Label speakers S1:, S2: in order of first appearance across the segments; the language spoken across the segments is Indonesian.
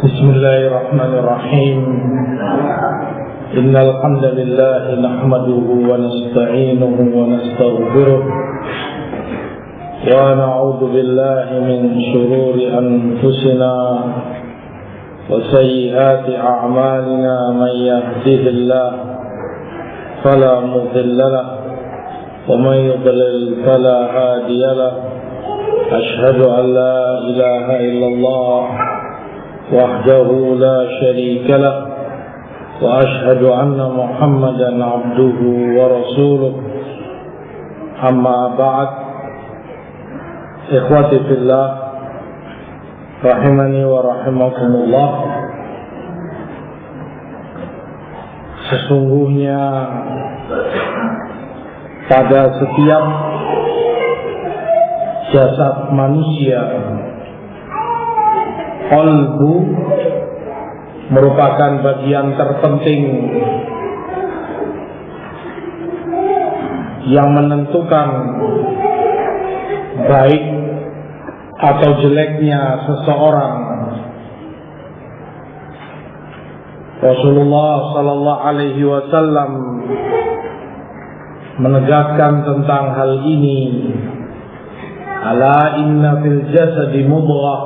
S1: بسم الله الرحمن الرحيم إن الحمد لله نحمده ونستعينه ونستغفره ونعوذ بالله من شرور أنفسنا وسيئات أعمالنا من يهده الله فلا مضل له ومن يضلل فلا هادي له أشهد أن لا إله إلا الله وحده لا شريك له وأشهد أن محمدا عبده ورسوله أما بعد إخوتي في الله rahimani wa rahimakumullah. Sesungguhnya pada setiap jasad manusia, qalbu merupakan bagian terpenting yang menentukan baik atau jeleknya seseorang. Rasulullah sallallahu alaihi wasallam menegaskan tentang hal ini. Ala inna fil jasadi mudghah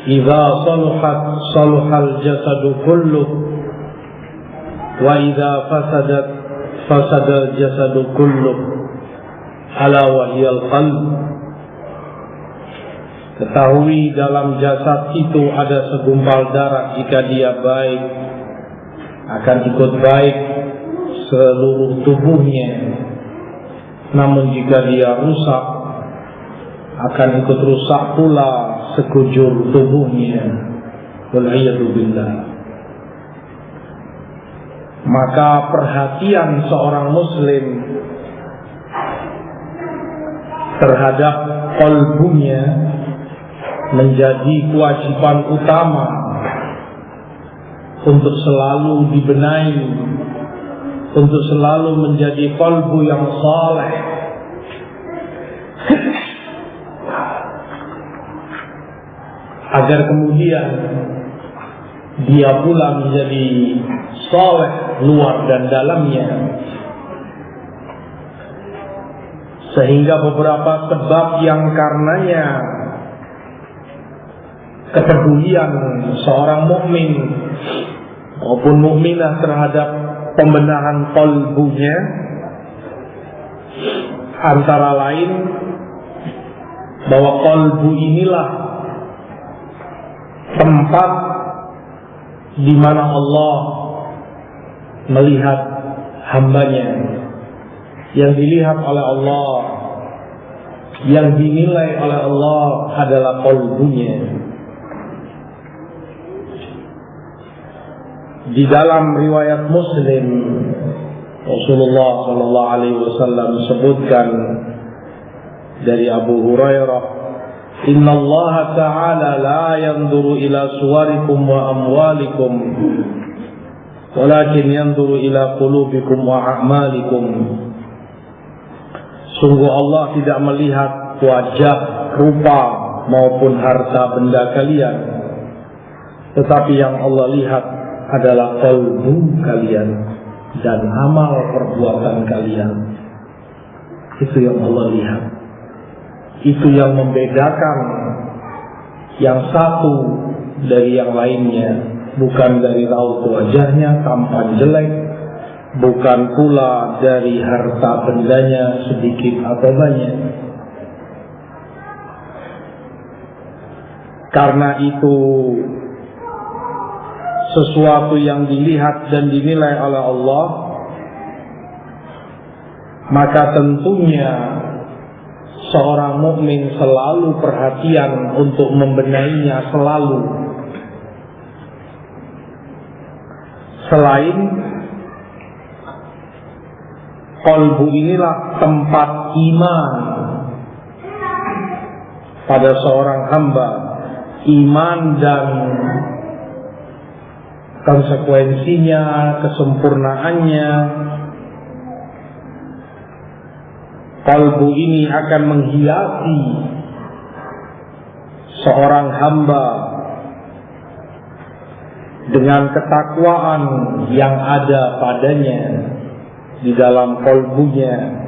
S1: idza saluhat saluhal jasadu kulluh wa idza fasadat fasadal jasadu kulluh ala wa hiyal qalb. Ketahui dalam jasad itu ada segumpal darah, jika dia baik akan ikut baik seluruh tubuhnya, namun jika dia rusak akan ikut rusak pula sekujur tubuhnya. Wal'iyadu billah. Maka perhatian seorang muslim terhadap qalbunya menjadi kewajiban utama untuk selalu dibenahi, untuk selalu menjadi qalbu yang saleh, agar kemudian dia pula menjadi saleh luar dan dalamnya. Sehingga beberapa sebab yang karenanya kepedulian seorang mukmin maupun mukminah terhadap pembenahan qalbunya antara lain bahwa qalbu inilah tempat di mana Allah melihat hambanya. Yang dilihat oleh Allah, yang dinilai oleh Allah adalah qalbunya. Di dalam riwayat Muslim, Rasulullah sallallahu alaihi wasallam sebutkan dari Abu Hurairah, "Inna Allah Ta'ala la yanzuru ila suwarikum wa amwalikum, walakin yanzuru ila qulubikum wa a'malikum." Sungguh Allah tidak melihat wajah, rupa maupun harta benda kalian, tetapi yang Allah lihat adalah qalbu kalian dan amal perbuatan kalian. Itu yang Allah lihat. Itu yang membedakan yang satu dari yang lainnya. Bukan dari raut wajahnya tampan jelek, bukan pula dari harta bendanya sedikit atau banyak. Karena itu sesuatu yang dilihat dan dinilai oleh Allah, maka tentunya seorang mukmin selalu perhatian untuk membenahinya selalu. Selain qalbu inilah tempat iman pada seorang hamba, iman dan konsekuensinya, kesempurnaannya. Qalbu ini akan menghiasi seorang hamba dengan ketakwaan yang ada padanya di dalam qalbunya.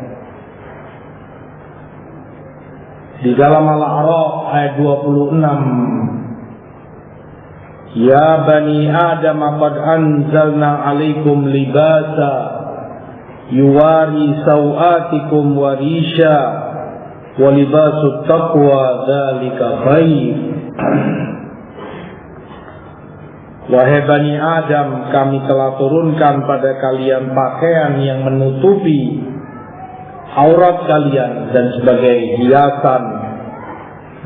S1: Di dalam Al-A'raf ayat 26, ya bani Adam qad anzalna alaikum libasa yuwari sawatikum wa risha wa libasut taqwa dzalika khair. Wahai Bani Adam, kami telah turunkan pada kalian pakaian yang menutupi aurat kalian dan sebagai hiasan,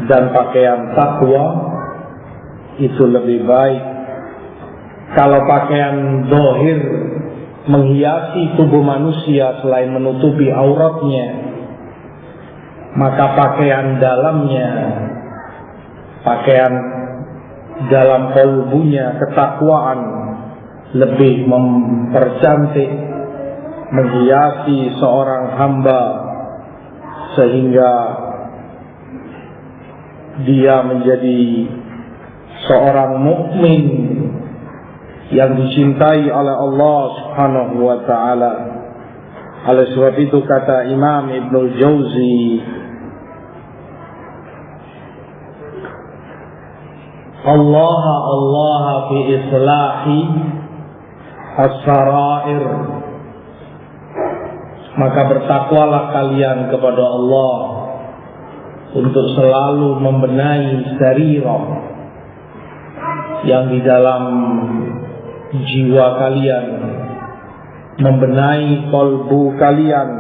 S1: dan pakaian takwa itu lebih baik. Kalau pakaian zahir menghiasi tubuh manusia selain menutupi auratnya, maka pakaian dalamnya, pakaian dalam kalbunya, ketakwaan lebih mempercantik, menghiasi seorang hamba sehingga dia menjadi seorang mukmin yang dicintai oleh Allah Subhanahu wa taala. Oleh sebab itu kata Imam Ibnul Jauzi, Allah fi islahi as-sarair, maka bertakwalah kalian kepada Allah untuk selalu membenahi sarirah yang di dalam jiwa kalian, membenahi qalbu kalian.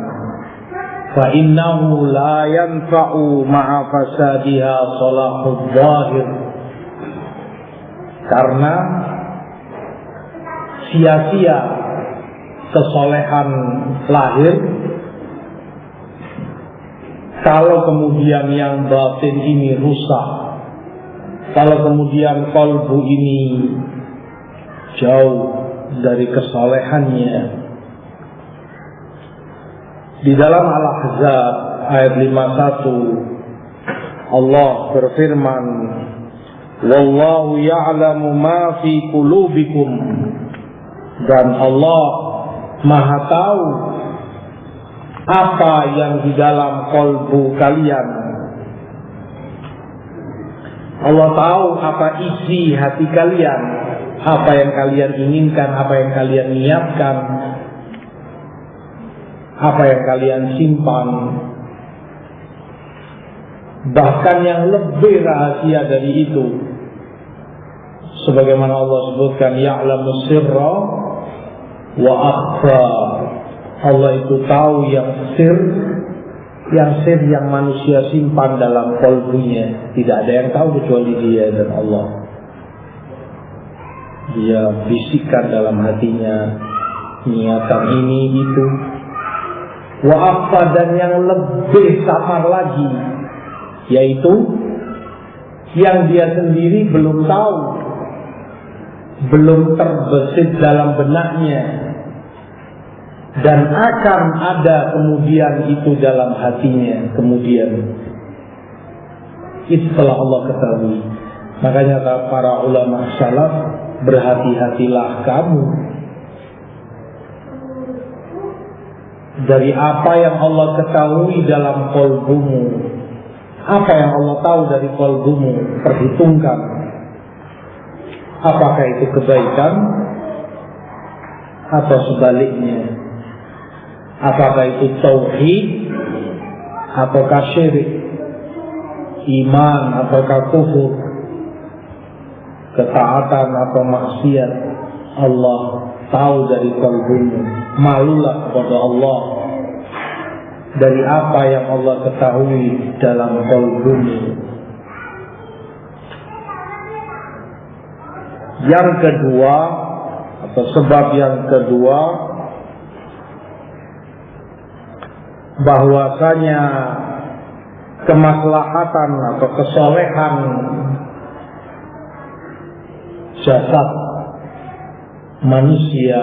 S1: Fa innahu la yanfa'u ma'a fasadiha salahud zahir, karena sia-sia kesolehan lahir kalau kemudian yang batin ini rusak, kalau kemudian qalbu ini jauh dari kesolehannya. Di dalam Al-Ahzab ayat 51 Allah berfirman, wallahu ya'lamu ma fi qulubikum, dan Allah Maha tahu apa yang di dalam kalbu kalian. Allah tahu apa isi hati kalian, apa yang kalian inginkan, apa yang kalian niatkan, apa yang kalian simpan. Bahkan yang lebih rahasia dari itu, sebagaimana Allah sebutkan, ya'lamu sirra wa akhfa. Allah itu tahu yang sir yang manusia simpan dalam qalbunya. Tidak ada yang tahu kecuali Dia dan Allah. Dia bisikkan dalam hatinya niatan ini itu. Wa akhfa, dan yang lebih samar lagi, yaitu yang dia sendiri belum tahu, belum terbesit dalam benaknya, dan akan ada kemudian itu dalam hatinya kemudian. Itu telah Allah ketahui. Makanya para ulama salaf, berhati-hatilah kamu dari apa yang Allah ketahui dalam qalbumu. Apa yang Allah tahu dari qalbumu, perhitungkan. Apakah itu kebaikan atau sebaliknya? Apakah itu tauhid ataukah syirik, iman ataukah kufur, ketaatan atau maksiat? Allah tahu dari qalbumu. Malulah kepada Allah dari apa yang Allah ketahui dalam qalbumu. Yang kedua, atau sebab yang kedua, bahwasanya kemaslahatan atau kesolehan jasad manusia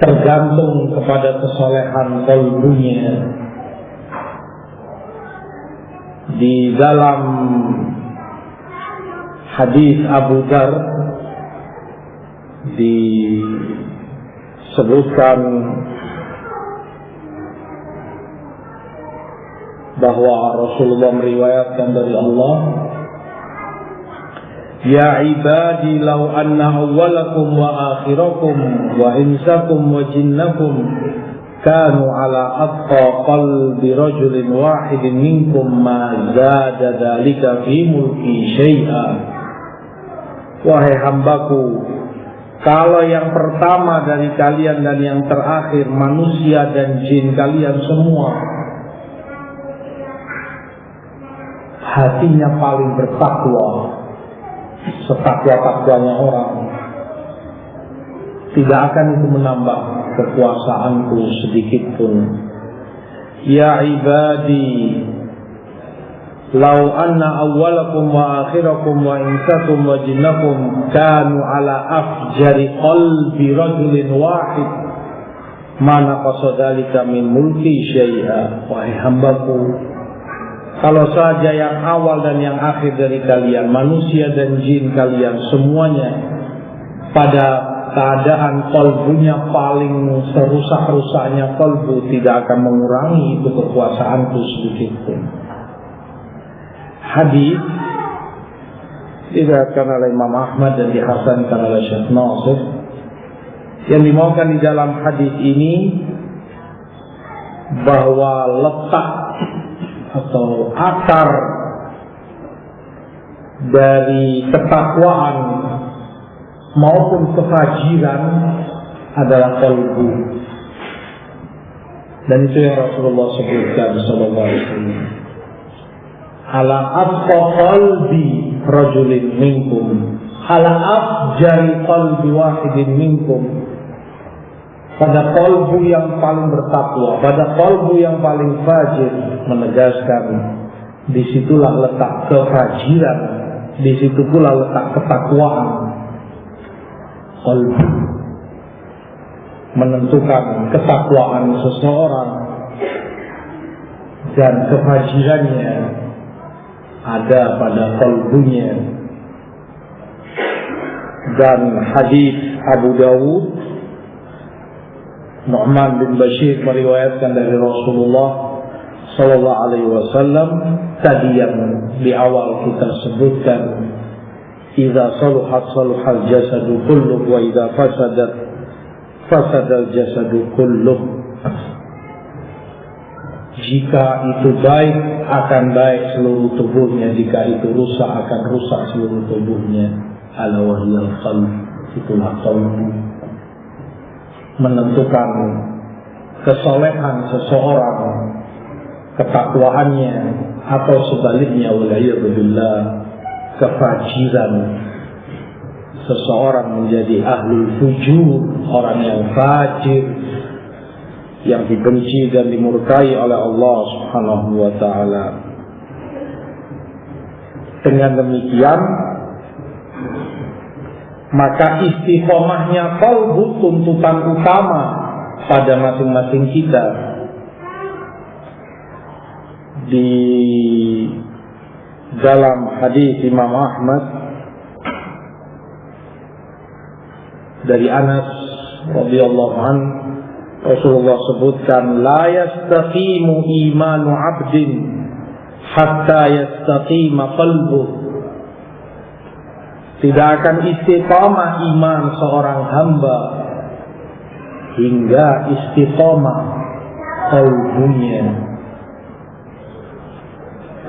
S1: tergantung kepada kesolehan qalbunya. Di dalam hadis Abu Dzar disebutkan bahwa Rasulullah meriwayatkan dari Allah, ya ibadi law anna awwalakum wa akhirakum wa insakum wa jinnakum kanu ala atqa qalbi rajulin wahidin minkum ma zada dzalika fi mulki syai'a. Wahai hambaku, kalau yang pertama dari kalian dan yang terakhir, manusia dan jin kalian semua, hatinya paling bertakwa, setakwa-takwanya orang, tidak akan itu menambah kekuasaanku sedikit pun. Ya ibadi law anna awwalakum wa akhirakum wa insakum wa jinnakum kanu ala afjari qalbi rajulin wahid ma naqasa dzalika min mulki syai'a. Wahai hambaku, kalau saja yang awal dan yang akhir dari kalian, manusia dan jin kalian semuanya, pada keadaan kolbunya paling serusak-rusaknya kolbu, tidak akan mengurangi itu kekuasaanku sedikit pun. Hadis diriwayatkan oleh Imam Ahmad dan dihasankan oleh Syekh Nasir. Yang dimaukan di dalam hadis ini bahwa letak atau akar dari ketakwaan maupun kefajiran adalah qalbu. Dan itu yang Rasulullah sebutkan sallallahu alaihi wasallam. Ala atqa qalbi rajulin minkum, ala afjari qalbi wahidin minkum. Pada qalbu yang paling bertakwa, pada qalbu yang paling fajir, menegaskan disitulah letak kefajiran, disitu pula letak ketakwaan. Qalbu menentukan ketakwaan seseorang dan kefajirannya ada pada qalbunya. Dan hadis Abu Dawud, Nu'man bin Bashir meriwayatkan dari Rasulullah sallallahu alaihi wasallam tadi yang di awal kita sebutkan, idza saluhat saluhal jasadu kulluh wa idza fasadat fasadal jasadu kulluh. Jika itu baik akan baik seluruh tubuhnya, jika itu rusak akan rusak seluruh tubuhnya. Ala wahyal qalb, itulah qalbu menentukan kesolehan seseorang, ketakwaannya, atau sebaliknya waliyadzubillah, kefajiran seseorang menjadi ahlul fujur, orang yang fajir, yang dibenci dan dimurkai oleh Allah Subhanahu wa ta'ala. Dengan demikian, maka istiqomahnya qalbu tuntutan utama pada masing-masing kita. Di dalam hadis Imam Ahmad dari Anas radhiyallahu anhu, Rasulullah sebutkan, la yastaqimu imanu 'abdin hatta yastaqima qalbuh. Tidak akan istiqamah iman seorang hamba hingga istiqamah qalbunya.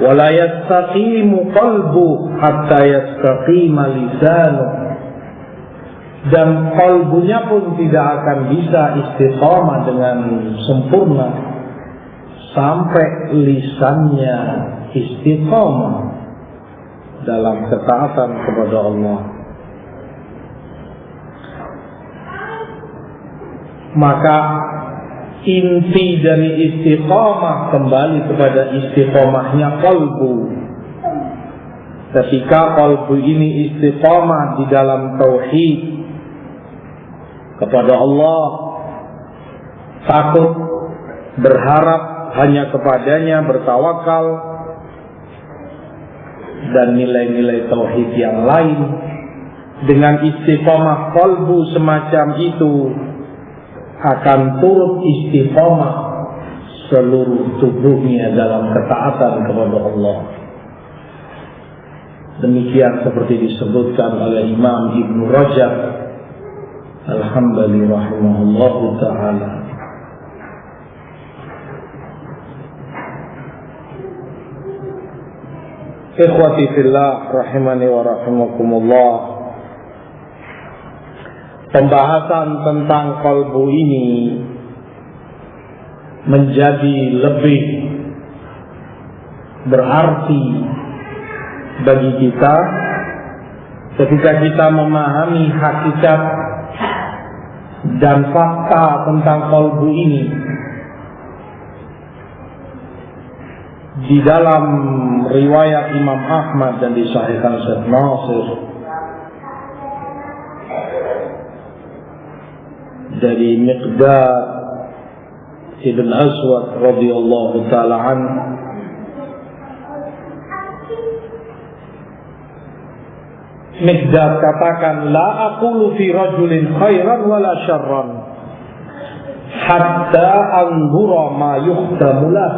S1: Wa la yastaqimu qalbu hatta yastaqima lisanuh. Dan qalbunya pun tidak akan bisa istiqamah dengan sempurna sampai lisannya istiqamah dalam ketaatan kepada Allah. Maka inti dari istiqamah kembali kepada istiqamahnya qalbu. Ketika qalbu ini istiqamah di dalam tauhid kepada Allah, takut, berharap hanya kepadanya, bertawakal, dan nilai-nilai tauhid yang lain. Dengan istiqomah qalbu semacam itu akan turut istiqomah seluruh tubuhnya dalam ketaatan kepada Allah. Demikian seperti disebutkan oleh Imam Ibn Rajab Al-Hambali rahimahullahu ta'ala. Ikhwati fillah rahimani wa rahimakumullah. Pembahasan tentang qalbu ini menjadi lebih berarti bagi kita ketika kita memahami hakikat dan fakta tentang qalbu ini. Di dalam riwayat Imam Ahmad dan disahihkan Syekh Nasir dari Miqdad Ibn Aswad radhiyallahu ta'ala anhu, Miqdad katakan, la aqulu fi rajulin khairan wala syarran hatta anzura ma yuhtamu lah.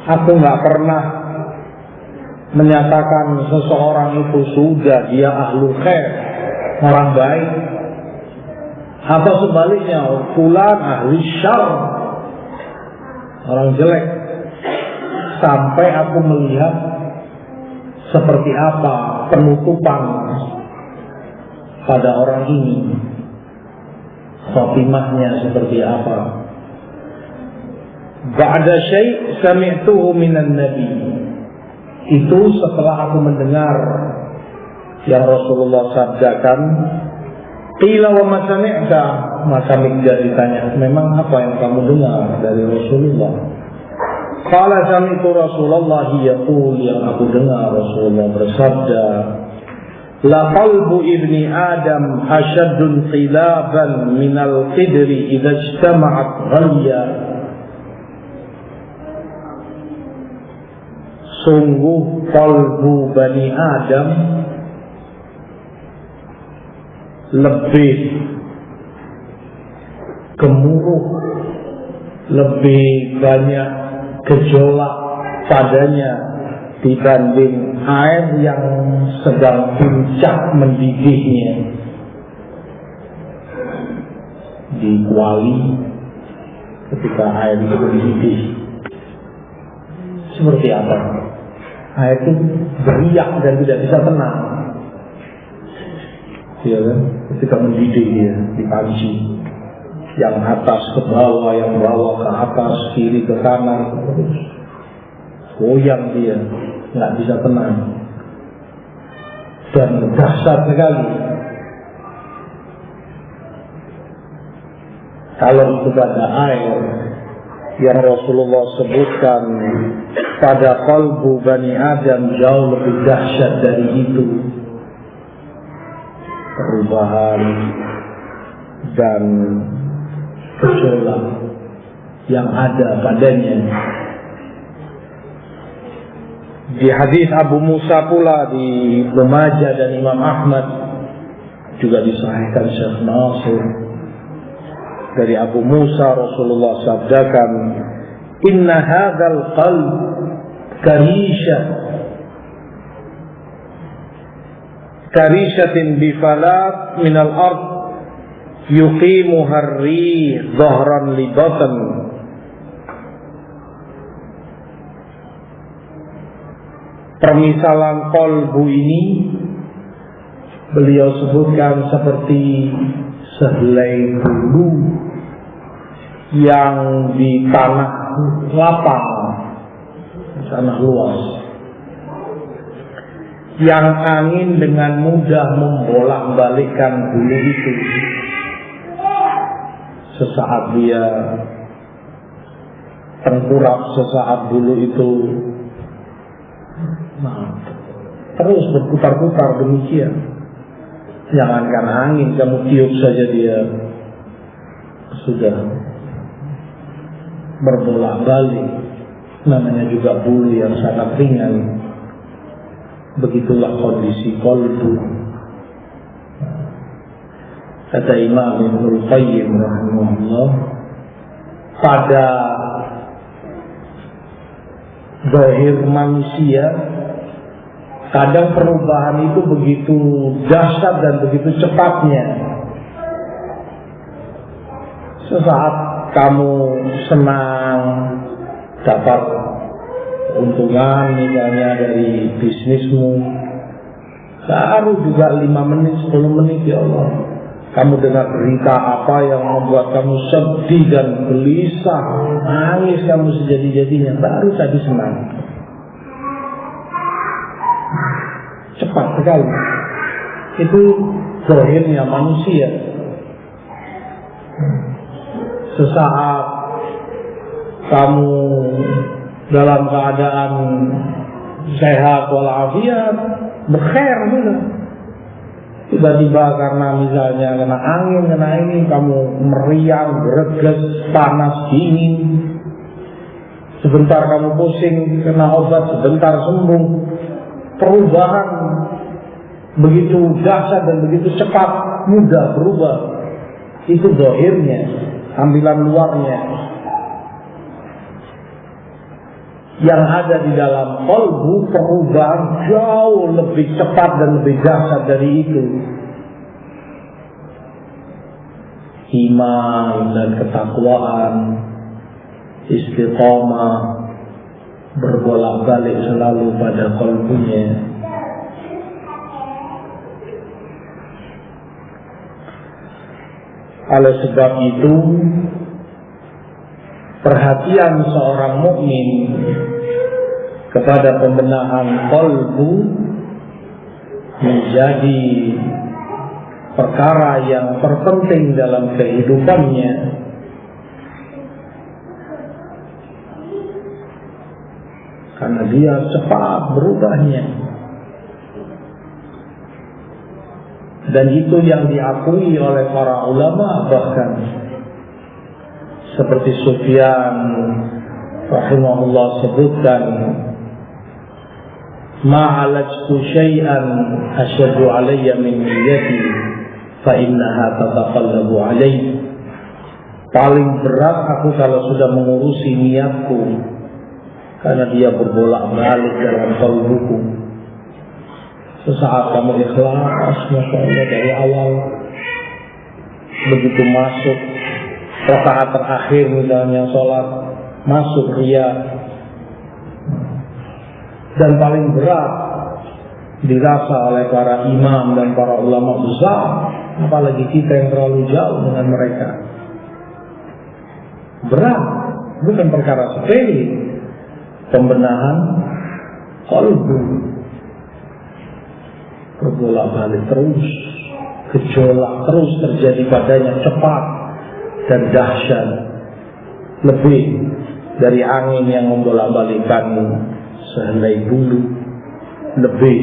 S1: Aku gak pernah menyatakan seseorang itu sudah dia ahlul khair, orang baik, atau sebaliknya fulan ahli syarr, orang jelek, sampai aku melihat seperti apa penutupan pada orang ini, khotimahnya seperti apa. Ba'da syai' sami'tuhu minan nabi. Itu setelah aku mendengar yang Rasulullah sabdakan. Qila wa ma sami'ta, maka Miqdad ditanya, memang apa yang kamu dengar dari Rasulullah? Qala sami'tu Rasulullah yaqul, yang aku dengar Rasulullah bersabda, la qalbu ibni Adam ashaddun qilaban minal qidri idza ijtama'at ghayya. Sungguh qalbu Bani Adam lebih gemuruh, lebih banyak gejolak padanya dibanding air yang sedang puncak mendidihnya di kuali. Ketika air itu mendidih, seperti apa? Air itu beriak dan tidak bisa tenang, ya kan? Ketika mendidih dia di panci, yang atas ke bawah, yang bawah ke atas, kiri ke kanan, terus goyang dia, nggak bisa tenang dan dahsyat sekali. Kalau itu pada air yang Rasulullah sebutkan, pada qalbu Bani Adam jauh lebih dahsyat dari itu. Perubahan dan gejolak yang ada padanya. Di hadis Abu Musa pula di Ibnu Majah dan Imam Ahmad, juga disahihkan Syekh Nasir, dari Abu Musa Rasulullah sabdakan, inna hadzal qalb karishatin bifalat minal ard yuqimu harri dhahran li batan. Permisalan qalbu ini beliau sebutkan seperti sehelai bulu yang di tanah lapang, tanah luas, yang angin dengan mudah membolak-balikkan bulu itu. Sesaat dia tengkurap, sesaat bulu itu terus berputar-putar demikian. Jangankan angin, kamu tiup saja dia sudah berbolak-balik. Namanya juga bulu yang sangat ringan. Begitulah kondisi qalbu. Kata Imam Ibnul Qayyim rahimahullah, pada zahir manusia kadang perubahan itu begitu dahsyat dan begitu cepatnya. Sesaat kamu senang dapat keuntungan misalnya dari bisnismu, baru juga 5 menit 10 menit ya Allah kamu dengar berita apa yang membuat kamu sedih dan gelisah, nangis kamu sejadi-jadinya, baru tadi senang. Cepat sekali. Itu zahirnya manusia. Sesaat kamu dalam keadaan sehat walafiat, berkhair juga. Tiba-tiba karena misalnya kena angin, kena ini, kamu meriang, greges, panas, dingin. Sebentar kamu pusing, kena obat, sebentar sembuh. Perubahan begitu dahsyat dan begitu cepat, mudah berubah. Itu zahirnya, tampilan luarnya. Yang ada di dalam qalbu, perubahan jauh lebih cepat dan lebih dahsyat dari itu. Iman dan ketakwaan, istiqamah, berbolak-balik selalu pada qalbunya. Oleh sebab itu, perhatian seorang mukmin kepada pembenahan qalbu menjadi perkara yang terpenting dalam kehidupannya. Karena dia cepat berubahnya. Dan itu yang diakui oleh para ulama, bahkan seperti Sufyan rahimahullah sebutkan, ma'alajtu syai'an asyaddu alayya min niyyati fa innaha tataqallabu alayya. Paling berat aku kalau sudah mengurusi niatku, karena dia berbolak-balik dalam qalbuku. Sesaat kamu ikhlas, masya Allah, dari awal, begitu masuk rakaat terakhir misalnya sholat, masuk riya. Dan paling berat dirasa oleh para imam dan para ulama besar, apalagi kita yang terlalu jauh dengan mereka. Berat, bukan perkara sepele. Pembenahan qalbu, berbolak-balik terus, gejolak terus terjadi padanya, cepat dan dahsyat, lebih dari angin yang membolak-balikkan sehelai bulu, lebih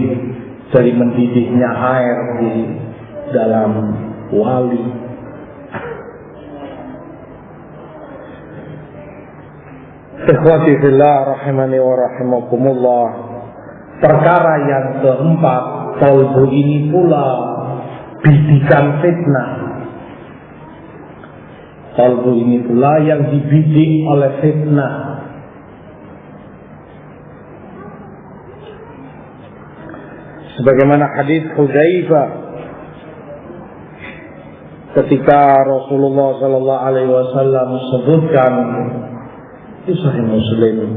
S1: dari mendidihnya air di dalam wali. Ikhwati fillah rahimani wa rahimakumullah. Perkara yang keempat, qalbu ini pula bidikan fitnah. Qalbu ini pula yang dibidik oleh fitnah. Sebagaimana hadis Hudzaifah ketika Rasulullah sallallahu alaihi wasallam sebutkan di Sahih Muslim,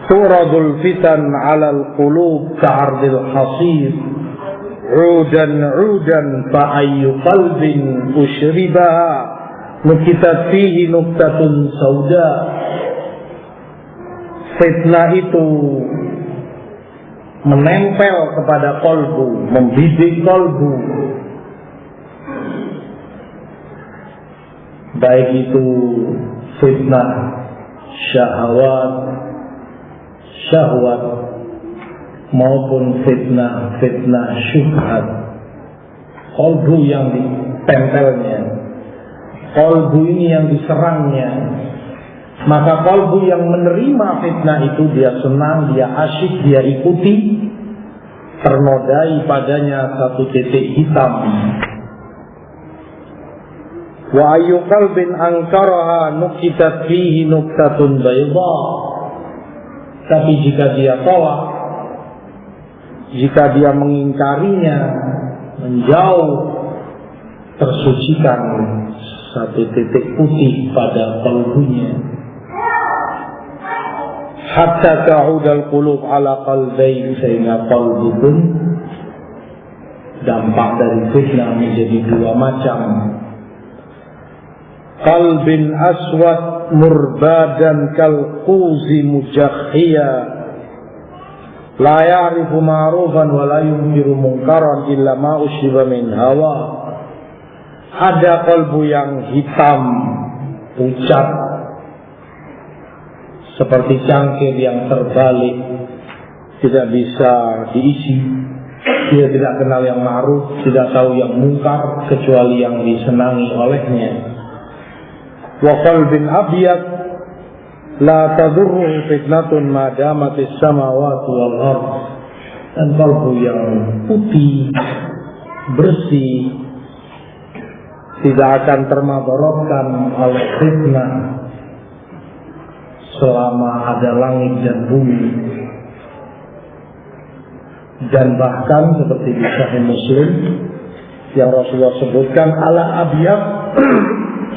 S1: turadul fitan 'alal qulub ka'ardil hasir, 'udan fa ayyu qalbin ushribaha nukitat fihi nuktatun sauda. Fitnah itu menempel kepada qalbu, membidik qalbu, baik itu fitnah syahwat maupun fitnah syubhat. Qalbu yang ditempelnya, qalbu ini yang diserangnya, maka qalbu yang menerima fitnah itu dia senang, dia asyik, dia ikuti. ternodai padanya satu titik hitam. Wa ayyu qalbin ankaraha nukitat fihi nuktatun bayda. Tapi jika dia tolak, jika dia mengingkarinya, menjauh, tersucikan satu titik putih pada qalbunya. Hatta ta'udal qulub ala qalbayn, sehingga qalbu pun dampak dari fitnah menjadi dua macam. Qalbin aswad murbadan kal quzi mujakhiya la ya'rifu ma'rufan wa la yunkiru munkaran illa ma ushiba min hawa. Ada kalbu yang hitam, pucat, seperti cangkir yang terbalik, tidak bisa diisi. Dia tidak kenal yang ma'ruf, tidak tahu yang mungkar kecuali yang disenangi olehnya. Wa qalbin abyad la tadurruhu fitnatun ma damatis samawati wal ardh. Dan kalbu yang putih, bersih, tidak akan termadaratkan oleh fitnah selama ada langit dan bumi. Dan bahkan seperti di Sahih Muslim yang Rasulullah sebutkan, ala abyad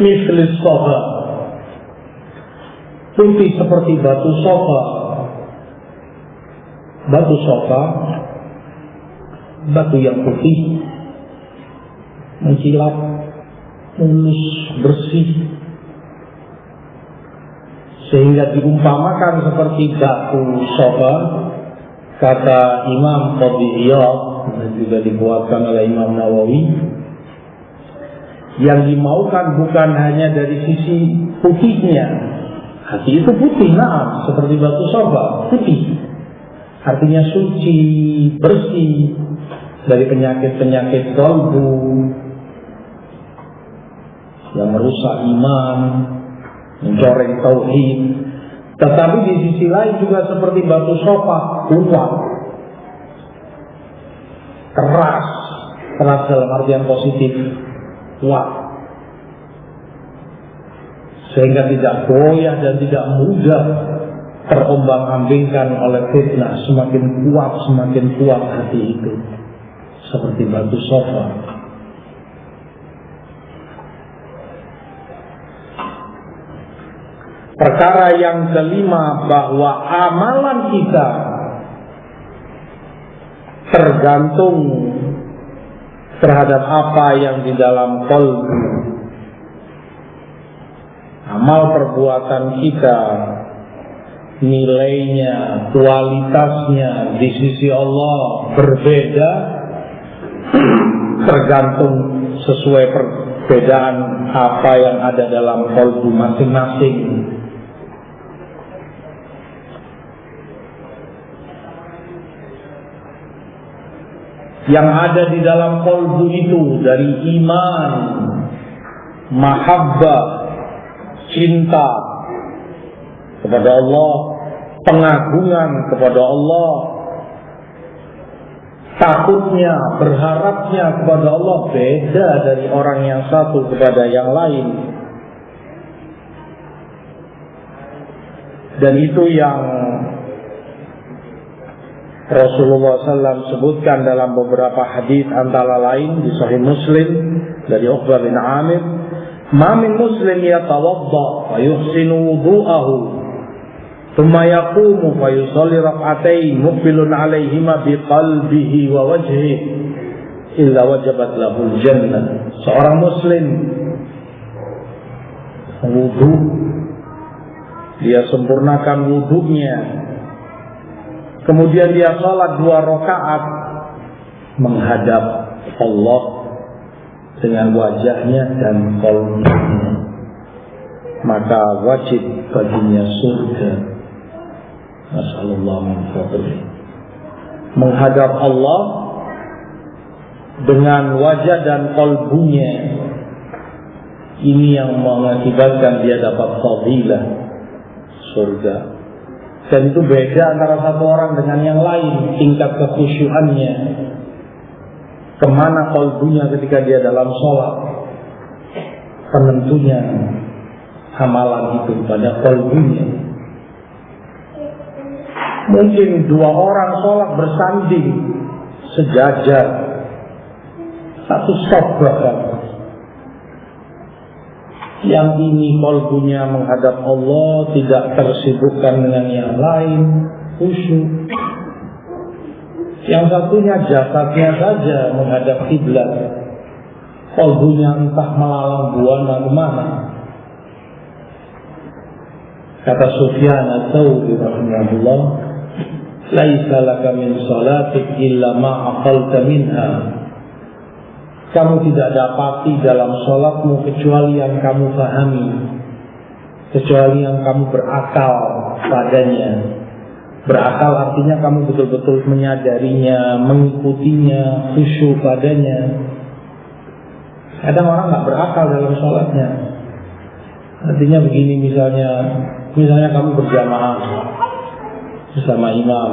S1: mislis sofa, putih seperti batu sofa. Batu sofa, batu yang putih, mencilap, mulus, bersih, sehingga diumpamakan seperti batu sofa. Kata Imam Qadhi Iyad, dan juga dikuatkan oleh Imam Nawawi, yang dimaukan bukan hanya dari sisi putihnya. Hati itu putih, nah, seperti batu sofa, putih. Artinya suci, bersih dari penyakit-penyakit kalbu yang merusak iman, mencoreng tauhid. Tetapi di sisi lain juga seperti batu sofa, kuat, keras dalam artian positif, kuat, sehingga tidak goyah dan tidak mudah terombang-ambingkan oleh fitnah. Semakin kuat hati itu, seperti batu sofa. Perkara yang kelima, bahwa amalan kita tergantung terhadap apa yang di dalam qalbu. Amal perbuatan kita, nilainya, kualitasnya di sisi Allah berbeda, tergantung sesuai perbedaan apa yang ada dalam qalbu masing-masing. Yang ada di dalam qalbu itu dari iman, mahabbah, cinta kepada Allah, pengagungan kepada Allah, takutnya, berharapnya kepada Allah, beda dari orang yang satu kepada yang lain. Dan itu yang Rasulullah SAW sebutkan dalam beberapa hadis, antara lain di Sahih Muslim dari Uqbah bin Amir, "Ma min muslim yatawadda wa yuhsinu wudu'ahu, thumma yaqumu fa yusalli rak'atayn muqbilun 'alaihima biqalbihi wa wajhihi, illa wajabat lahul jannah." Seorang muslim wudu, dia sempurnakan wudunya, kemudian dia sholat 2 rakaat menghadap Allah dengan wajahnya dan qalbunya, maka wajib baginya surga. Nasallallahu min fadlihi. Menghadap Allah dengan wajah dan qalbunya, ini yang mengakibatkan dia dapat fadilah surga. Dan itu beda antara satu orang dengan yang lain, tingkat kekhusyuannya, kemana qalbunya ketika dia dalam sholat. Penentunya amalan itu pada qalbunya. Mungkin dua orang sholat bersanding sejajar, satu saf bahkan. Yang ini qalbunya menghadap Allah, tidak tersibukkan dengan yang lain, khusyuk. Yang satunya jasadnya saja menghadap kiblat, qalbunya entah melalang buana kemana. Kata Sufyan Ats-Tsauri rahimahullah, laisa laka min salatik illa ma aqalta minha. Kamu tidak dapati dalam sholatmu kecuali yang kamu pahami, kecuali yang kamu berakal padanya. Berakal artinya kamu betul-betul menyadarinya, mengikutinya, khusyuk padanya. Kadang orang nggak berakal dalam sholatnya. Artinya begini, misalnya kamu berjamaah bersama imam.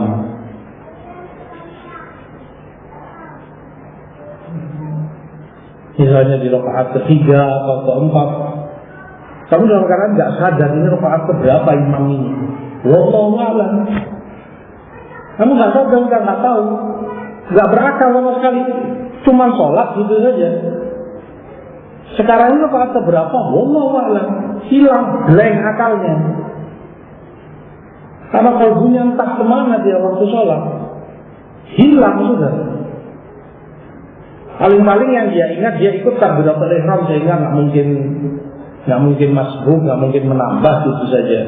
S1: Misalnya di rakaat ketiga atau keempat, kamu dalam keadaan nggak sadar ini rakaat keberapa imam ini. Wallahu a'lam. Kamu nggak sadar, nggak tahu, nggak berakal sama sekali, cuma sholat gitu saja. Sekarang ini rakaat keberapa? Wallahu a'lam. Hilang, blank akalnya. Karena kalbunya entah kemana dia waktu sholat, hilang sudah. Paling-paling yang dia ingat, dia ikut takbiratul ihram sehingga nggak mungkin masbuk, nggak mungkin menambah itu saja.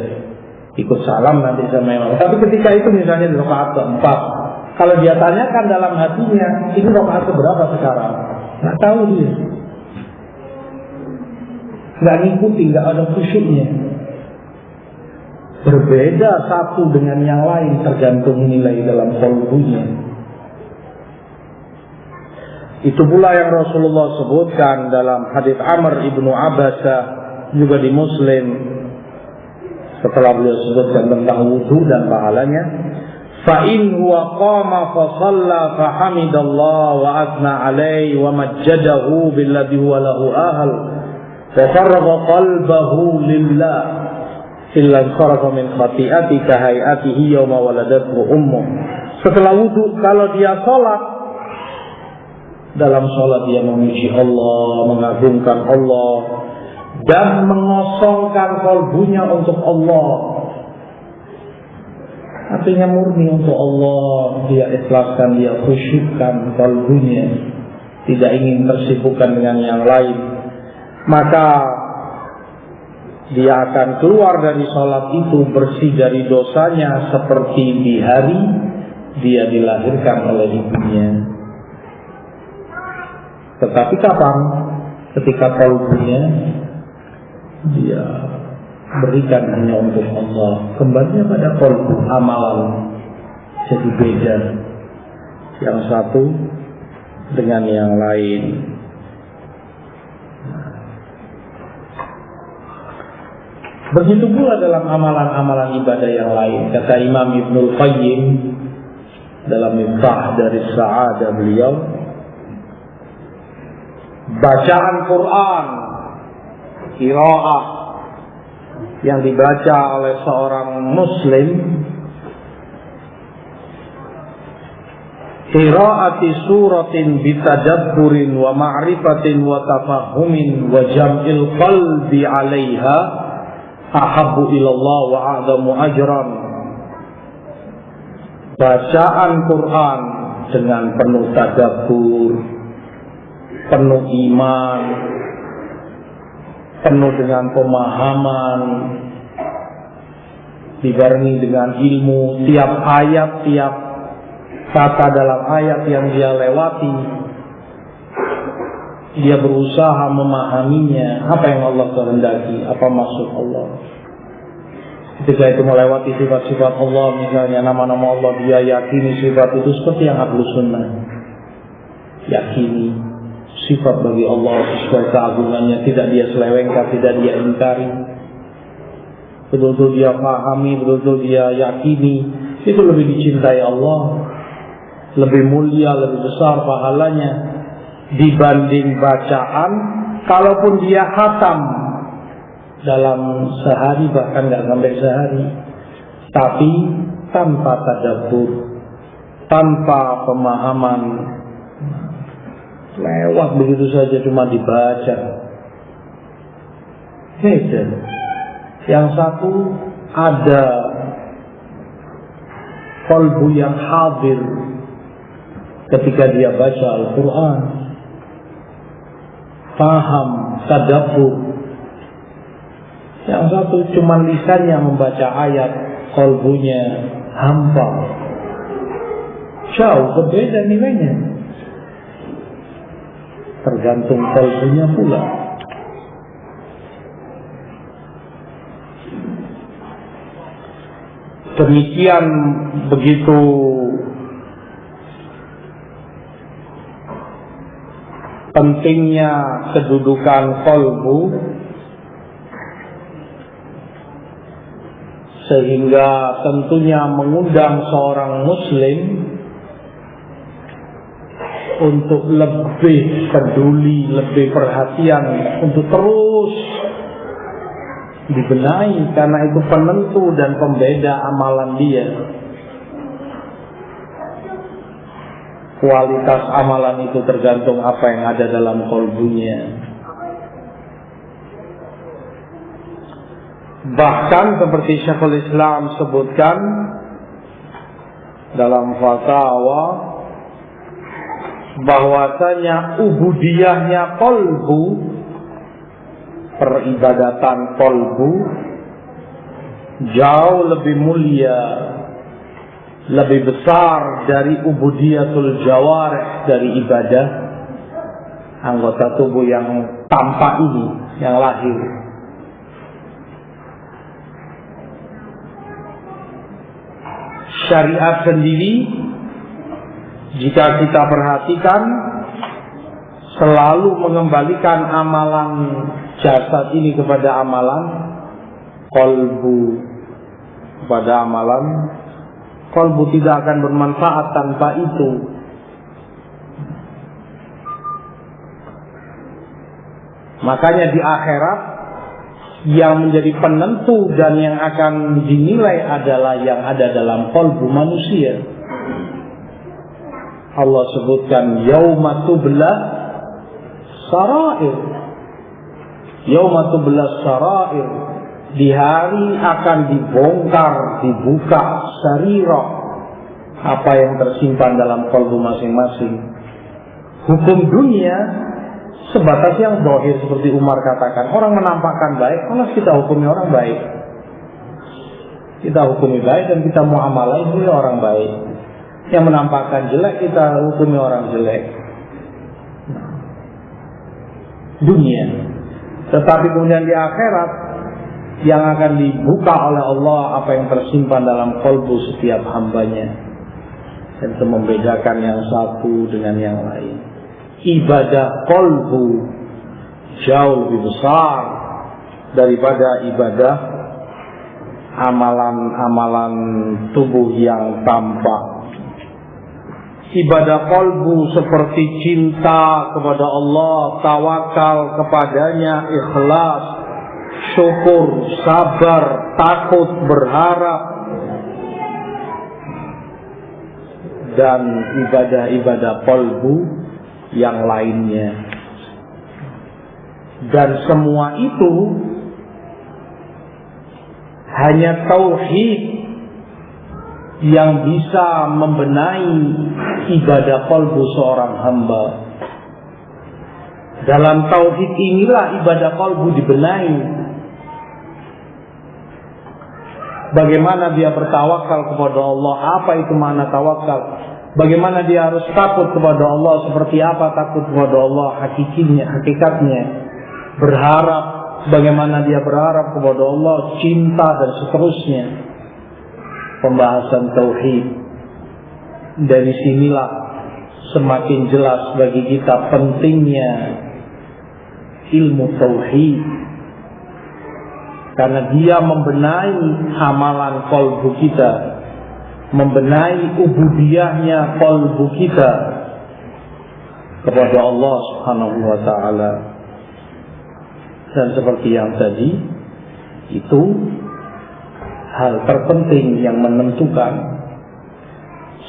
S1: Ikut salam nanti sama imam. Tapi ketika itu misalnya di rakaat keempat, kalau dia tanyakan dalam hatinya, ini rakaat keberapa sekarang? Nggak tahu dia. Nggak ngikuti, nggak ada khusyuknya. Berbeda satu dengan yang lain tergantung nilai dalam qalbunya. Itu pula yang Rasulullah sebutkan dalam hadits Amr ibnu Abbasah, juga di Muslim, setelah beliau sebutkan tentang wudu dan pahalanya. Fa in huwa qama fa shalla fa hamidallah wa athna alaihi wa majjadahu billadhi huwa lahu ahl wa farraga qalbahu lillah illa sarafa min khati'ati ka hayatihi yawma waladathu ummuh. Setelah wudu, kalau dia sholat, dalam sholat dia memuji Allah, mengagungkan Allah, dan mengosongkan kalbunya untuk Allah. Artinya murni untuk Allah, dia ikhlaskan, dia khusyukkan kalbunya, tidak ingin tersibukkan dengan yang lain. Maka dia akan keluar dari sholat itu bersih dari dosanya seperti di hari dia dilahirkan oleh ibunya. Tetapi kapan? Ketika kalbunya dia berikan hanya untuk Allah, kembalinya pada kalbu, amalan jadi beda yang satu dengan yang lain. Begitu pula dalam amalan-amalan ibadah yang lain. Kata Imam Ibnul Qayyim dalam Miftah dari Sa'adah beliau, bacaan Quran, qiraah yang dibaca oleh seorang muslim, qiraati suratin bitadabburin wa ma'rifatin wa tafahumin wa jam'il qalbi 'alaiha ahabbu ilallah wa a'zamu ajran. Bacaan Quran dengan penuh tadabbur, penuh iman, penuh dengan pemahaman, dibarengi dengan ilmu, tiap ayat, tiap kata dalam ayat yang dia lewati, dia berusaha memahaminya, apa yang Allah kehendaki, apa maksud Allah. Ketika itu melewati sifat-sifat Allah, misalnya nama-nama Allah, dia yakini sifat itu seperti yang Ahlus Sunnah yakini. Sifat bagi Allah sesuai keagungannya, tidak dia selewengkan, tidak dia ingkari. betul-betul dia pahami, betul-betul dia yakini, itu lebih dicintai Allah, lebih mulia, lebih besar pahalanya dibanding bacaan kalaupun dia khatam dalam sehari, bahkan nggak sampai sehari, tapi tanpa tadabbur, tanpa pemahaman, lewat begitu saja cuma dibaca. Beda. Yang satu ada qalbu yang hadir ketika dia baca Al-Quran, paham, tadabbur. Yang satu cuma lisannya membaca ayat, qalbunya hampa. Jauh berbeda nilainya. Tergantung qalbunya pula. Demikian begitu pentingnya kedudukan qalbu, sehingga tentunya mengundang seorang muslim untuk lebih peduli, lebih perhatian, untuk terus dibenahi, karena itu penentu dan pembeda amalan dia. Kualitas amalan itu tergantung apa yang ada dalam qalbunya. Bahkan seperti Syekhul Islam sebutkan dalam fatwa, bahwasanya ubudiyahnya qalbu, peribadatan qalbu, jauh lebih mulia, lebih besar dari ubudiyatul jawarih, dari ibadah anggota tubuh yang tampak ini, yang lahir. Syariat sendiri, jika kita perhatikan, selalu mengembalikan amalan jasad ini kepada amalan qalbu, kepada amalan qalbu. Tidak akan bermanfaat tanpa itu. Makanya di akhirat yang menjadi penentu dan yang akan dinilai adalah yang ada dalam qalbu manusia. Allah sebutkan yauma tubla sarair, yauma tubla sarair, di hari akan dibongkar, dibuka sarirah, apa yang tersimpan dalam qalbu masing-masing. Hukum dunia sebatas yang zahir, seperti Umar katakan, orang menampakkan baik, kalau kita hukumi orang baik, kita hukumi baik dan kita muamalah sebagai orang baik. Yang menampakkan jelek, kita hukumi orang jelek. Dunia. Tetapi kemudian di akhirat, yang akan dibuka oleh Allah apa yang tersimpan dalam qalbu setiap hambanya, dan itu membedakan yang satu dengan yang lain. Ibadah qalbu jauh lebih besar daripada ibadah amalan-amalan tubuh yang tampak. Ibadah qalbu seperti cinta kepada Allah, tawakal kepadanya, ikhlas, syukur, sabar, takut, berharap, dan ibadah-ibadah qalbu yang lainnya. Dan semua itu hanya tauhid yang bisa membenahi ibadah qalbu seorang hamba. Dalam tauhid inilah ibadah qalbu dibenahi. Bagaimana dia bertawakal kepada Allah, apa itu makna tawakal? Bagaimana dia harus takut kepada Allah, seperti apa takut kepada Allah hakikatnya. Berharap, bagaimana dia berharap kepada Allah, cinta dan seterusnya. Pembahasan tauhid. Dari sinilah semakin jelas bagi kita pentingnya ilmu tauhid. Karena dia membenahi amalan kolbu kita, membenahi ubudiyahnya kolbu kita kepada Allah Subhanahu wa ta'ala. Dan seperti yang tadi, itu hal terpenting yang menentukan.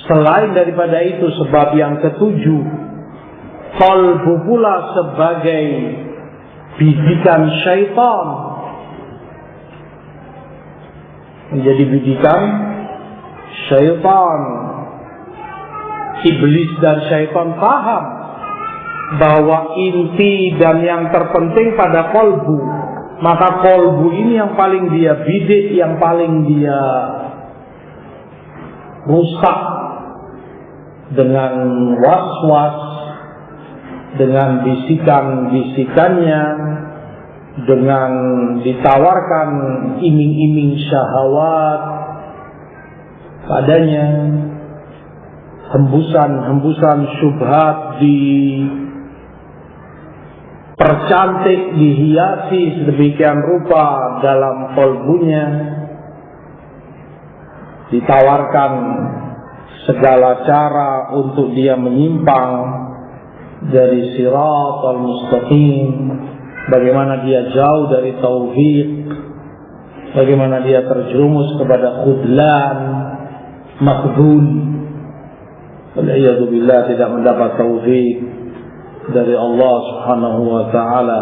S1: Selain daripada itu, sebab yang ketujuh, kolbu pula sebagai bidikan syaitan, menjadi bidikan syaitan. Iblis dan syaitan paham bahwa inti dan yang terpenting pada kolbu. Maka kolbu ini yang paling dia bidik, yang paling dia rusak dengan was-was, dengan bisikan-bisikannya, dengan ditawarkan iming-iming syahwat padanya, hembusan-hembusan syubhat dipercantik, dihiasi sedemikian rupa dalam kolbunya, ditawarkan segala cara untuk dia menyimpang dari siratal mustaqim. Bagaimana dia jauh dari tauhid, bagaimana dia terjerumus kepada khudlan, makhdul, wal'iyadzubillah, tidak mendapat tauhid dari Allah Subhanahu wa ta'ala.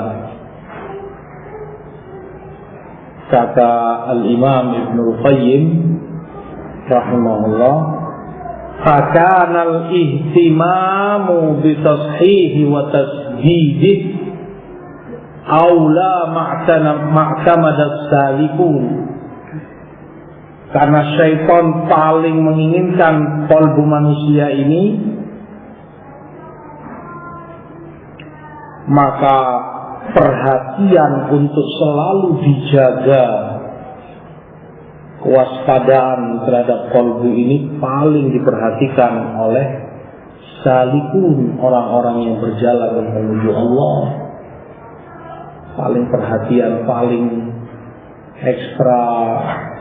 S1: Kata Al-Imam Ibn Al-Qayyim rahimahullah, fakana al-ihtimamu bitashihi wa tasdidih aula ma'tamadas salikun. Karena syaitan paling menginginkan kolbu manusia ini, maka perhatian untuk selalu dijaga, kewaspadaan terhadap kolbu ini paling diperhatikan oleh salikun, orang-orang yang berjalan menuju Allah. Paling perhatian, paling ekstra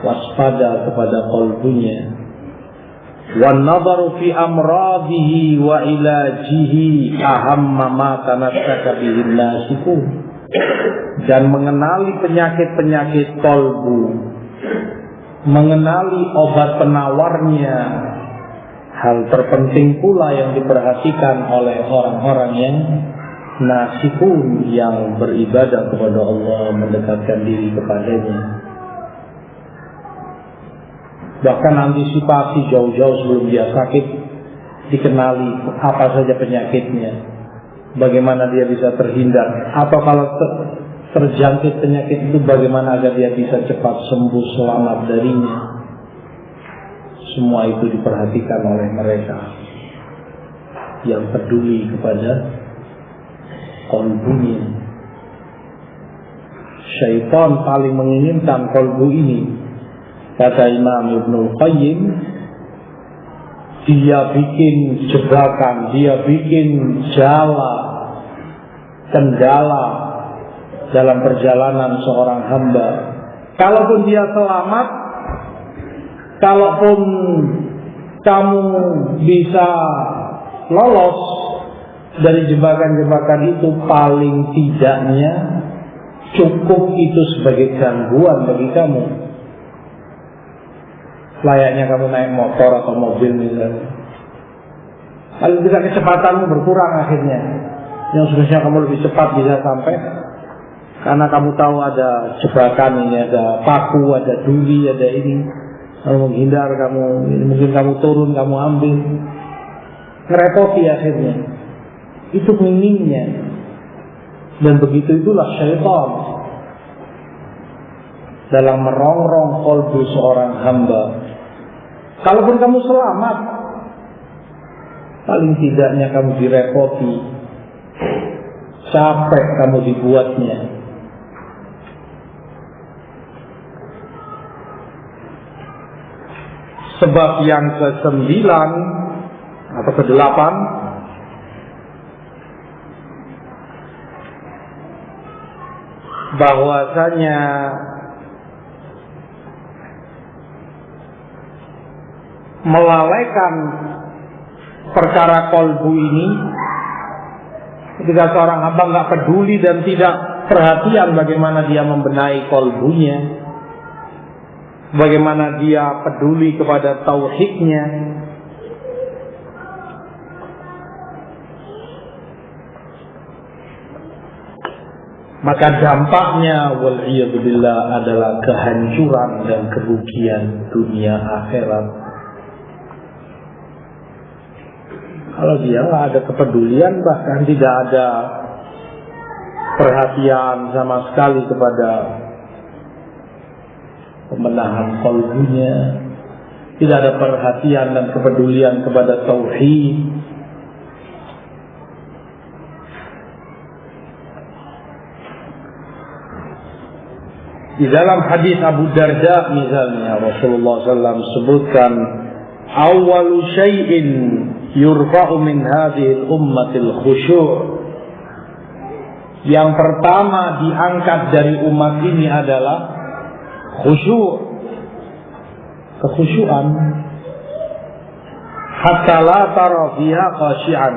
S1: waspada kepada kolbunya. Wan nadharu fi amradihi wa ilajihi ahamma ma tanassaka bihi nasikun. Dan mengenali penyakit-penyakit kolbu, mengenali obat penawarnya, hal terpenting pula yang diperhatikan oleh orang-orang yang nasikun, yang beribadah kepada Allah, mendekatkan diri kepadanya. Bahkan antisipasi jauh-jauh sebelum dia sakit, dikenali apa saja penyakitnya, bagaimana dia bisa terhindar, atau kalau terjangkit penyakit itu bagaimana agar dia bisa cepat sembuh, selamat darinya. Semua itu diperhatikan oleh mereka yang peduli kepada kolbunya. Syaitan paling menginginkan kolbu ini. Kata Imam Ibnul Qayyim, dia bikin jebakan, dia bikin jala, kendala dalam perjalanan seorang hamba. Kalaupun dia selamat, kalaupun kamu bisa lolos dari jebakan-jebakan itu, paling tidaknya cukup itu sebagai gangguan bagi kamu. Layaknya kamu naik motor atau mobil misalnya, kalau tidak kecepatanmu berkurang akhirnya. Yang seharusnya kamu lebih cepat bisa sampai, karena kamu tahu ada jebakan ini, ada paku, ada duri, ada ini. Kamu menghindar, kamu mungkin kamu turun, kamu ambil, ngerepoti akhirnya. Itu minimnya. Dan begitu itulah syaitan dalam merongrong kolbu seorang hamba. Kalaupun kamu selamat, paling tidaknya kamu direpoti, capek kamu dibuatnya. Sebab yang ke-9 atau ke-8, bahwasanya melalaikan perkara kolbu ini, ketika seorang hamba nggak peduli dan tidak perhatian bagaimana dia membenahi kolbunya, bagaimana dia peduli kepada tauhidnya, maka dampaknya wal'iyadzubillah adalah kehancuran dan kerugian dunia akhirat. Kalau dia nggak ada kepedulian, bahkan tidak ada perhatian sama sekali kepada pembenahan qalbunya, tidak ada perhatian dan kepedulian kepada tauhid, di dalam hadis Abu Darda misalnya, Rasulullah SAW sebutkan, awwalu syai'in yurfa'u min hadhil ummatil khusyu'. Yang pertama diangkat dari umat ini adalah khusyu', kekhusyuan. Hatta la tara fiha khashi'an,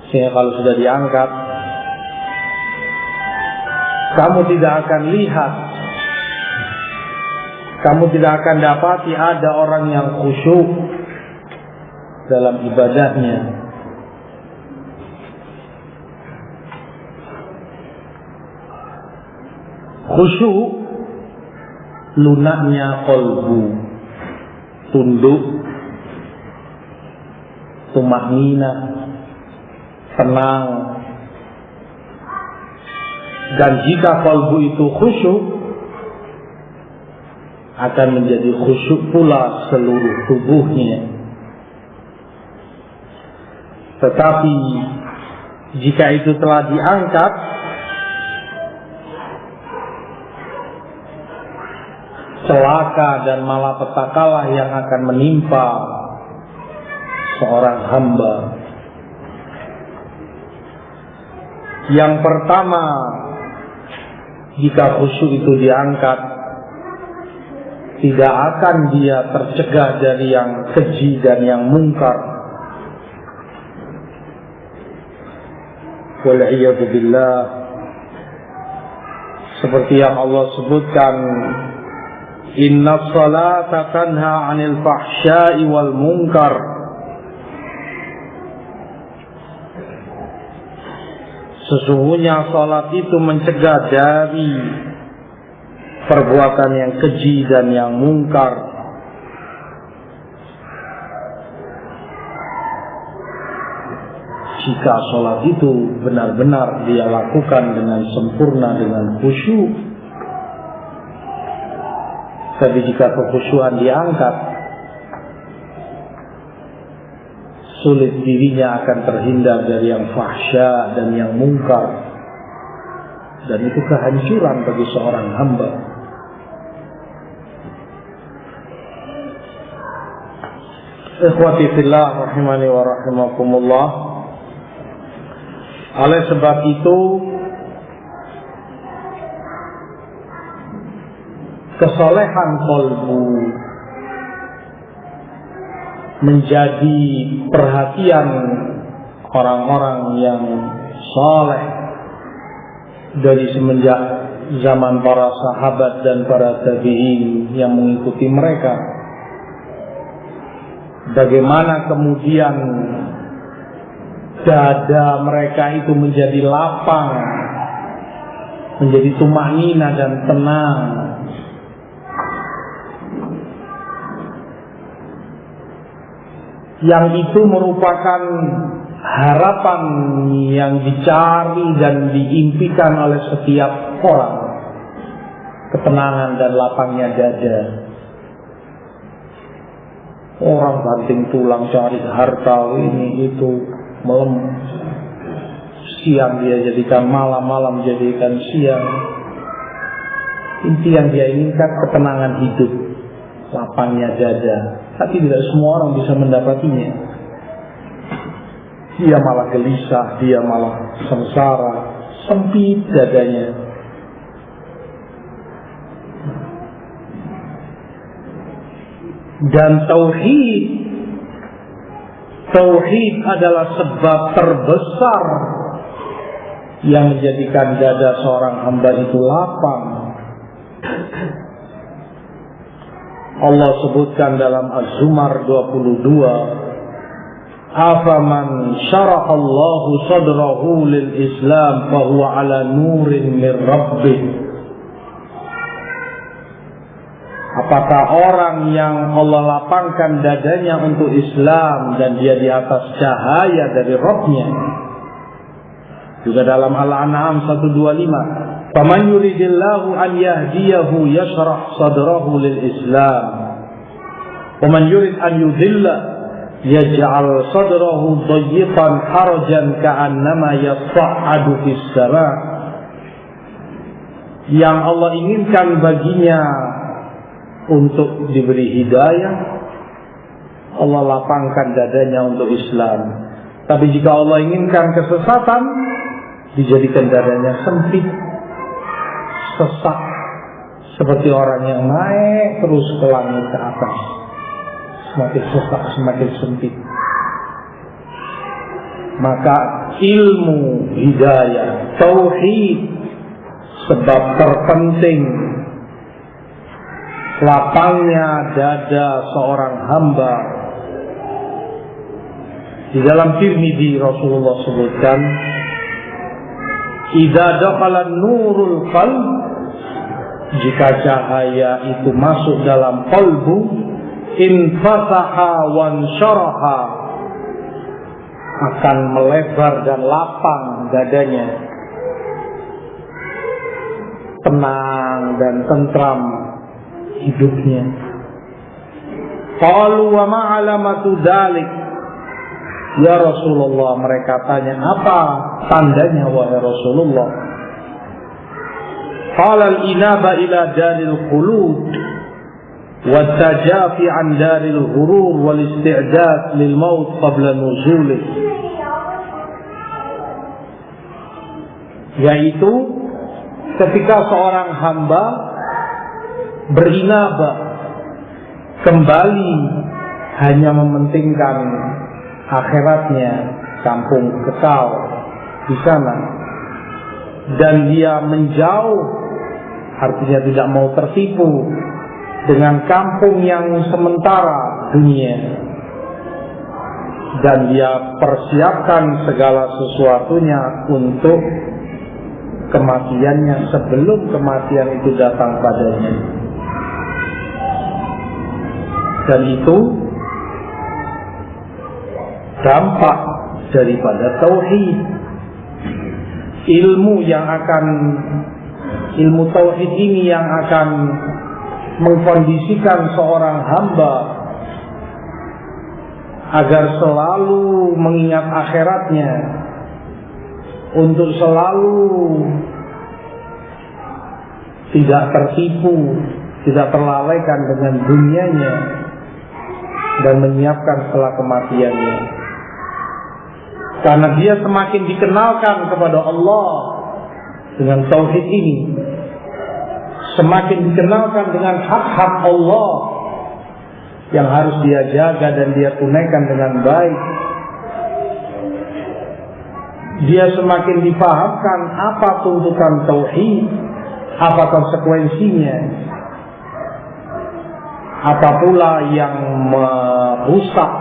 S1: sehingga kalau sudah diangkat kamu tidak akan lihat, kamu tidak akan dapati ada orang yang khusyuk dalam ibadahnya. Khusyuk, lunaknya qalbu, tunduk, tumaninah, tenang. Dan jika qalbu itu khusyuk, akan menjadi khusyuk pula seluruh tubuhnya. Tetapi jika itu telah diangkat, celaka dan malapetakalah yang akan menimpa seorang hamba. Yang pertama, jika khusyuk itu diangkat, tidak akan dia tercegah dari yang keji dan yang mungkar. Wal'iyadzubillah, seperti yang Allah sebutkan, inna salata tanha 'anil fahsya'i wal munkar. Sesungguhnya salat itu mencegah dari perbuatan yang keji dan yang mungkar. Jika sholat itu benar-benar dia lakukan dengan sempurna, dengan khusyuk. Tapi jika kekhusyuan diangkat, sulit dirinya akan terhindar dari yang fahsya dan yang mungkar. Dan itu kehancuran bagi seorang hamba. Ikhwati fillah rahimani wa rahimakumullah. Oleh sebab itu, kesolehan qalbu menjadi perhatian orang-orang yang saleh dari semenjak zaman para sahabat dan para tabi'in yang mengikuti mereka. Bagaimana kemudian dada mereka itu menjadi lapang, menjadi tumanina dan tenang. Yang itu merupakan harapan yang dicari dan diimpikan oleh setiap orang. Ketenangan dan lapangnya dada. Orang banting tulang cari harta ini itu, siang dia jadikan malam, malam jadikan siang. Inti yang dia inginkan ketenangan hidup, lapangnya dada. Tapi tidak semua orang bisa mendapatinya. Dia malah gelisah, dia malah sengsara, sempit dadanya. Dan tauhid adalah sebab terbesar yang menjadikan dada seorang hamba itu lapang. Allah sebutkan dalam Az-Zumar 22, afaman syaraha Allahu sadrahu lil Islam fahuwa ala nurin min rabbih. Apakah orang yang Allah lapangkan dadanya untuk Islam dan dia di atas cahaya dari Rabb-Nya? Juga dalam Al-An'am 125, faman yuridillahu an yahdiyahu yashrah sadrahu lil Islam wa man yurid an yudilla yaj'al sadrahu dayyiqan harajan ka'annama yas'adu fis sama'. Yang Allah inginkan baginya untuk diberi hidayah, Allah lapangkan dadanya untuk Islam. Tapi jika Allah inginkan kesesatan, dijadikan dadanya sempit, sesak, seperti orang yang naik terus ke langit ke atas, semakin sesak, semakin sempit. Maka ilmu hidayah, tauhid, sebab terpenting lapangnya dada seorang hamba. Di dalam Tirmidzi Rasulullah sebutkan, idza dakhala nurul qalb, jika cahaya itu masuk dalam qalbu, infasaha wansyaraha, akan melebar dan lapang dadanya, tenang dan tentram hidupnya. Qalu wa ma alamatu dzalik, ya Rasulullah, mereka tanya, apa tandanya wahai Rasulullah? Qala al-inaba ila daril khulud wa tajafi an daril ghurur wal isti'dad lil maut qabla nuzulih, yaitu ketika seorang hamba berinabah, kembali hanya mementingkan akhiratnya, kampung kekal di sana, dan dia menjauh, artinya tidak mau tertipu dengan kampung yang sementara dunia, dan dia persiapkan segala sesuatunya untuk kematiannya sebelum kematian itu datang padanya. Dan itu dampak daripada tauhid. Ilmu tauhid ini yang akan mengkondisikan seorang hamba agar selalu mengingat akhiratnya, untuk selalu tidak tertipu, tidak terlalaikan dengan dunianya, dan menyiapkan setelah kematiannya. Karena dia semakin dikenalkan kepada Allah dengan tauhid ini, semakin dikenalkan dengan hak-hak Allah yang harus dia jaga dan dia tunaikan dengan baik, dia semakin dipahamkan apa tuntutan tauhid, apa konsekuensinya, apa pula yang merusak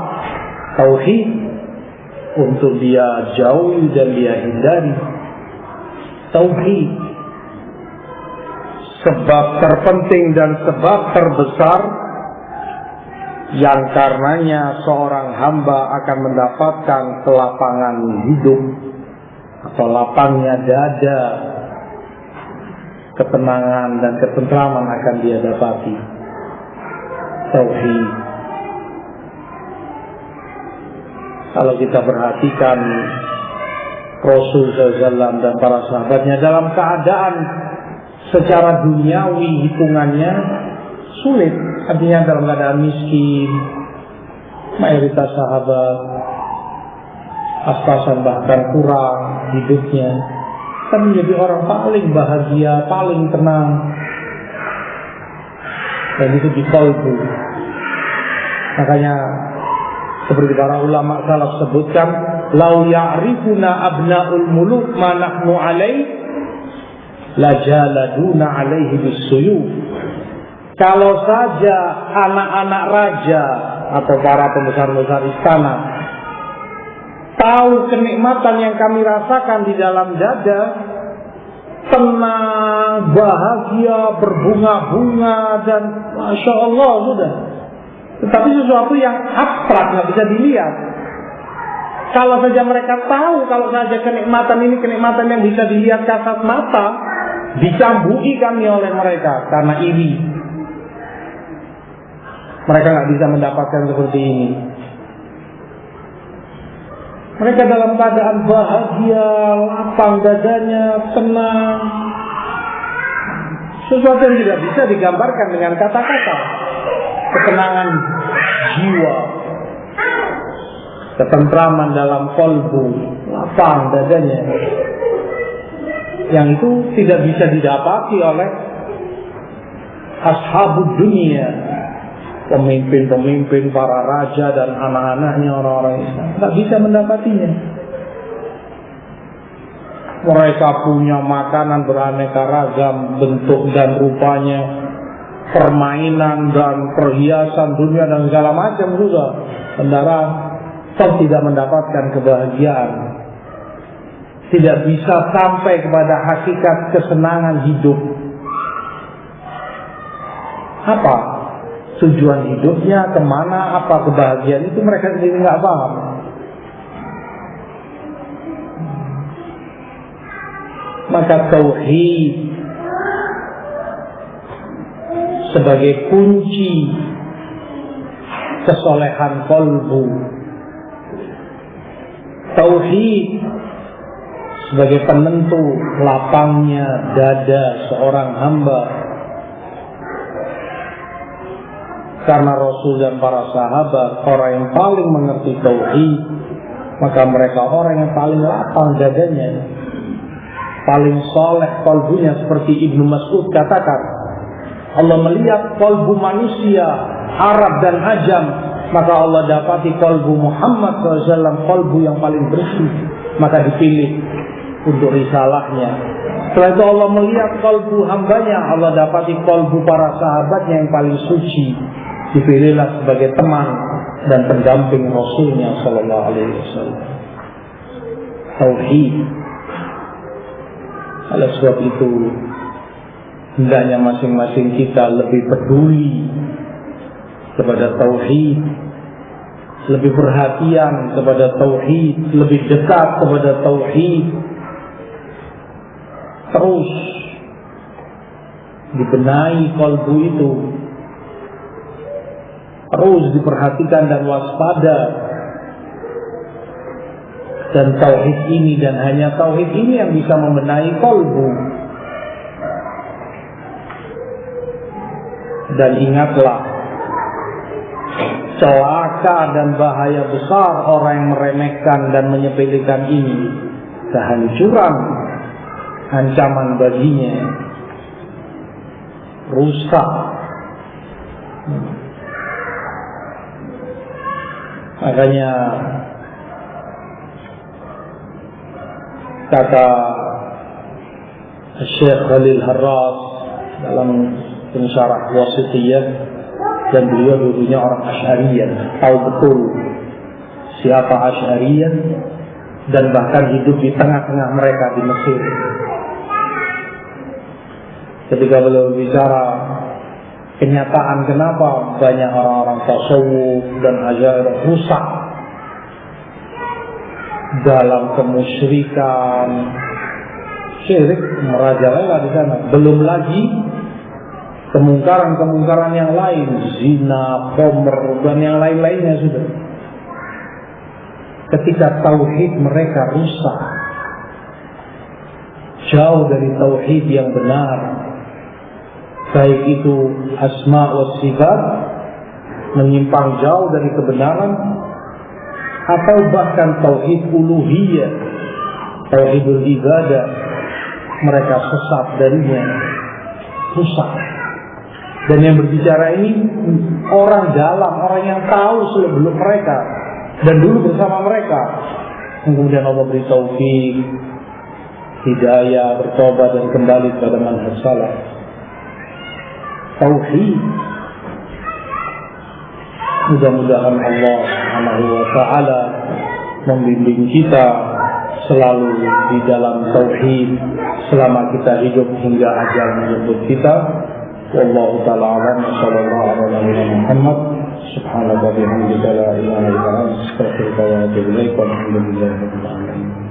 S1: tauhid untuk dia jauhi dan dia hindari. Tauhid sebab terpenting dan sebab terbesar yang karenanya seorang hamba akan mendapatkan kelapangan hidup atau lapangnya dada, ketenangan dan ketentraman akan dia dapati. Tauhid. Kalau kita perhatikan Rasul SAW dan para sahabatnya dalam keadaan secara duniawi hitungannya sulit, artinya dalam keadaan miskin, mayoritas sahabat pas-pasan bahkan kurang hidupnya, kan menjadi orang paling bahagia, paling tenang. Dan itu di qalbu. Makanya seperti para ulama salaf sebutkan, lau ya'rifuna abna'ul muluk ma nahnu alaih lajaladuna alaihi bisuyuf. Kalau saja anak-anak raja atau para pembesar-pembesar istana tahu kenikmatan yang kami rasakan di dalam dada, tenang, bahagia, berbunga-bunga, dan Masya Allah sudah. Tetapi sesuatu yang abstrak, nggak bisa dilihat. Kalau saja mereka tahu, kalau saja kenikmatan ini kenikmatan yang bisa dilihat kasat mata, dicambui kami oleh mereka karena iri. Mereka nggak bisa mendapatkan seperti ini. Mereka dalam keadaan bahagia, lapang dadanya, tenang. Sesuatu yang tidak bisa digambarkan dengan kata-kata. Ketenangan jiwa, ketentraman dalam kolbu, lapang dadanya. Yang itu tidak bisa didapati oleh ashabud dunia, pemimpin-pemimpin, para raja dan anak-anaknya, orang-orang Islam. Tak bisa mendapatinya. Mereka punya makanan beraneka ragam bentuk dan rupanya, permainan dan perhiasan dunia dan segala macam juga, kendaraan. Kau tidak mendapatkan kebahagiaan, tidak bisa sampai kepada hakikat kesenangan hidup. Apa tujuan hidupnya, kemana, apa kebahagiaan itu mereka sendiri nggak paham. Maka tauhid sebagai kunci kesolehan kolbu, tauhid sebagai penentu lapangnya dada seorang hamba. Karena Rasul dan para sahabat orang yang paling mengerti tauhid, maka mereka orang yang paling lapang dadanya, paling soleh kolbunya. Seperti Ibnu Mas'ud katakan, Allah melihat kolbu manusia Arab dan Ajam, maka Allah dapati kolbu Muhammad SAW kolbu yang paling bersih, maka dipilih untuk risalahnya. Setelah itu Allah melihat kolbu hambanya, Allah dapati kolbu para sahabatnya yang paling suci, dipilihlah sebagai teman dan pendamping Rasulnya Sallallahu Alaihi Wasallam. Tauhid. Oleh sebab itu, hendaknya masing-masing kita lebih peduli kepada tauhid, lebih perhatian kepada tauhid, lebih dekat kepada tauhid. Terus dibenahi kalbu itu, terus diperhatikan dan waspada. Dan tauhid ini dan hanya tauhid ini yang bisa membenahi kalbu. Dan ingatlah, celaka dan bahaya besar orang yang meremehkan dan menyepelekan ini. Kehancuran, ancaman baginya, rusak. Makanya kata Syekh Khalil Harras dalam pensyarah Wasithiyah, dan beliau dulunya orang Asy'ariyah, tahu betul siapa Asy'ariyah dan bahkan hidup di tengah-tengah mereka di Mesir. Ketika beliau bicara kenyataan kenapa banyak orang-orang tasawuf dan ajaran rusak dalam kemusyrikan, syirik merajalela di sana. Belum lagi kemungkaran-kemungkaran yang lain, zina, khomer, dan yang lain-lainnya sudah. Ketika tauhid mereka rusak, jauh dari tauhid yang benar, baik itu asma wa sifat, menyimpang jauh dari kebenaran, atau bahkan tauhid uluhiyah, tauhidul ibadah, mereka sesat darinya, rusak. Dan yang berbicara ini orang dalam, orang yang tahu sebelum mereka dan dulu bersama mereka. Kemudian Allah beri taufik, hidayah, bertobat dan kembali kepada manhaj salaf. Tauhid. Mudah-mudahan Allah Subhanahu wa taala membimbing kita selalu di dalam tauhid selama kita hidup hingga ajal menjemput kita. Wallahu ta'ala a'lam. Sallallahu alaihi wa Muhammad. Subhanallah wa bihamdihi la ilaha illa anta astaghfiruka wa atubu ilaik. Walhamdulillahi rabbil alamin.